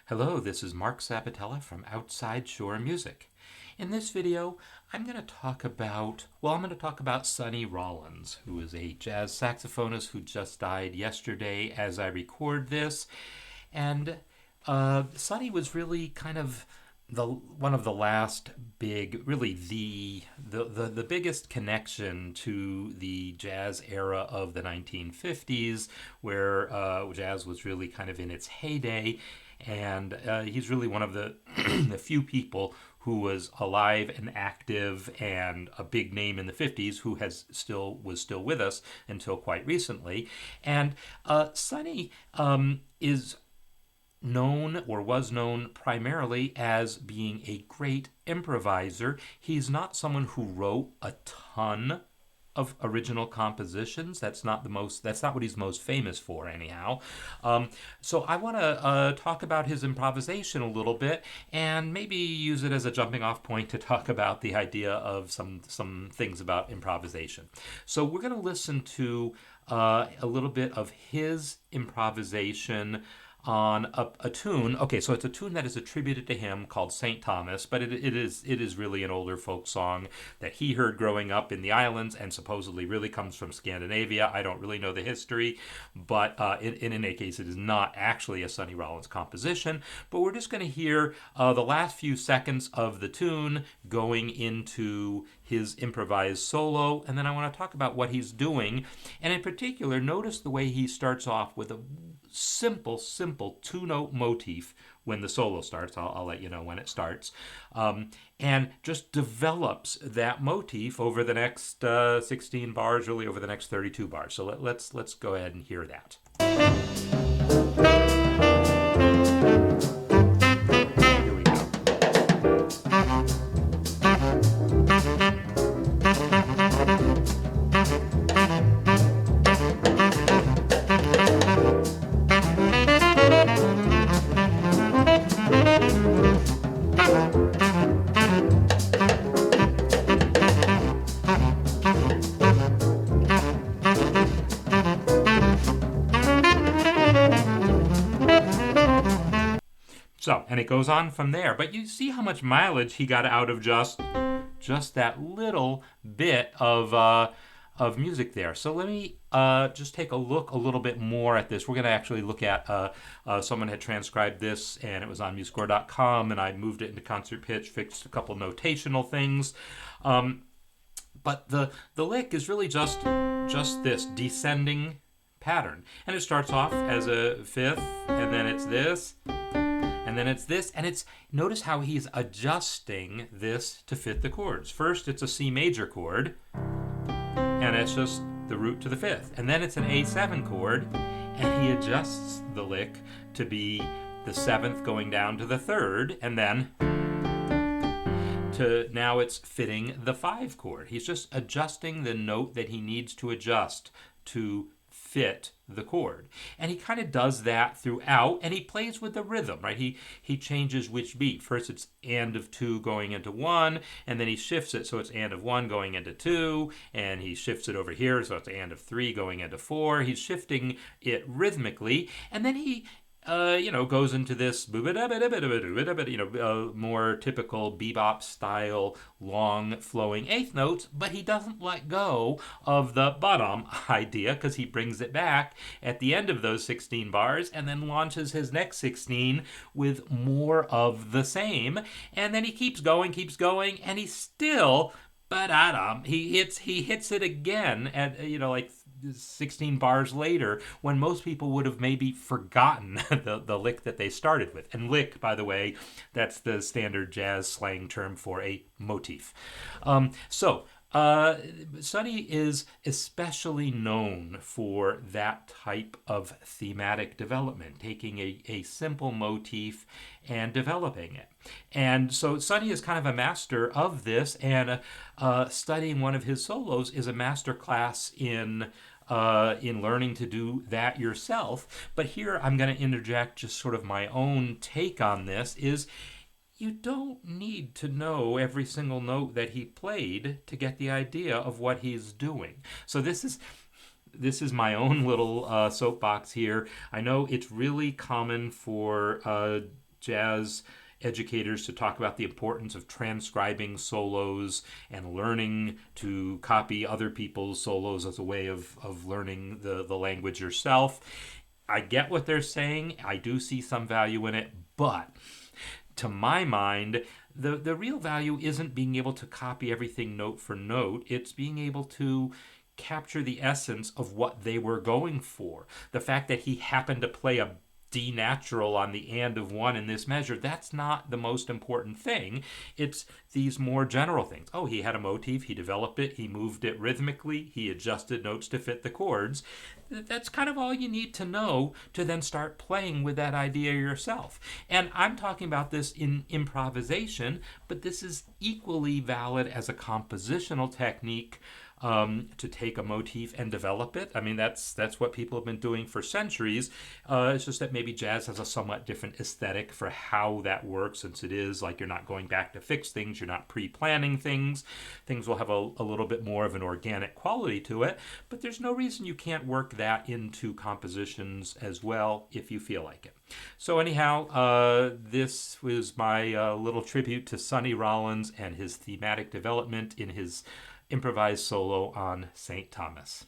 Hello, this is Mark Sabatella from Outside Shore Music. In this video, I'm going to talk about Sonny Rollins, who is a jazz saxophonist who just died yesterday as I record this. And Sonny was really kind of one of the last big, really the biggest connection to the jazz era of the 1950s, where jazz was really kind of in its heyday. And he's really one of the the few people who was alive and active and a big name in the 50s who was still with us until quite recently. And Sonny is known or was known primarily as being a great improviser. He's not someone who wrote a ton of original compositions. That's not what he's most famous for, anyhow. So I want to talk about his improvisation a little bit, and maybe use it as a jumping off point to talk about the idea of some things about improvisation. So we're going to listen to a little bit of his improvisation on a tune. Okay, so it's a tune that is attributed to him called St. Thomas, but it is really an older folk song that he heard growing up in the islands and supposedly really comes from Scandinavia. I don't really know the history, but in any case, it is not actually a Sonny Rollins composition. But we're just going to hear the last few seconds of the tune going into his improvised solo, and then I want to talk about what he's doing. And in particular, notice the way he starts off with a simple two-note motif when the solo starts. I'll let you know when it starts, and just develops that motif over the next 16 bars, really over the next 32 bars. So let's go ahead and hear that. Here we go. So, and it goes on from there. But you see how much mileage he got out of just that little bit of music there. So let me just take a look a little bit more at this. We're going to actually look at, someone had transcribed this, and it was on musiccore.com, and I moved it into concert pitch, fixed a couple notational things. But the lick is really just this descending pattern. And it starts off as a fifth, and then it's this, and then it's this, and notice how he's adjusting this to fit the chords. First, it's a C major chord, and it's just the root to the fifth. And then it's an A7 chord, and he adjusts the lick to be the seventh going down to the third, and then to now it's fitting the 5 chord. He's just adjusting the note that he needs to adjust to fit the chord. And he kind of does that throughout, and he plays with the rhythm, right? He changes which beat. First it's and of 2 going into 1, and then he shifts it so it's and of 1 going into 2, and he shifts it over here so it's and of 3 going into 4. He's shifting it rhythmically, and then he goes into this, more typical bebop style, long flowing eighth notes, but he doesn't let go of the bottom idea because he brings it back at the end of those 16 bars and then launches his next 16 with more of the same. And then he keeps going, and he's still, he hits it again at, 16 bars later, when most people would have maybe forgotten the lick that they started with. And lick, by the way, that's the standard jazz slang term for a motif. Sonny is especially known for that type of thematic development, taking a simple motif and developing it. And so Sonny is kind of a master of this, and studying one of his solos is a master class in learning to do that yourself. But here I'm going to interject just sort of my own take on this is you don't need to know every single note that he played to get the idea of what he's doing. So this is my own little soapbox here. I know it's really common for jazz educators to talk about the importance of transcribing solos and learning to copy other people's solos as a way of learning the language yourself. I get what they're saying. I do see some value in it, but to my mind, the real value isn't being able to copy everything note for note. It's being able to capture the essence of what they were going for. The fact that he happened to play a D natural on the and of one in this measure, that's not the most important thing. It's these more general things. Oh, he had a motif, he developed it, he moved it rhythmically, he adjusted notes to fit the chords. That's kind of all you need to know to then start playing with that idea yourself. And I'm talking about this in improvisation, but this is equally valid as a compositional technique. To take a motif and develop it. I mean, that's what people have been doing for centuries. It's just that maybe jazz has a somewhat different aesthetic for how that works, since it is like you're not going back to fix things, you're not pre-planning things. Things will have a little bit more of an organic quality to it, but there's no reason you can't work that into compositions as well if you feel like it. So anyhow, this was my little tribute to Sonny Rollins and his thematic development in his improvised solo on St. Thomas.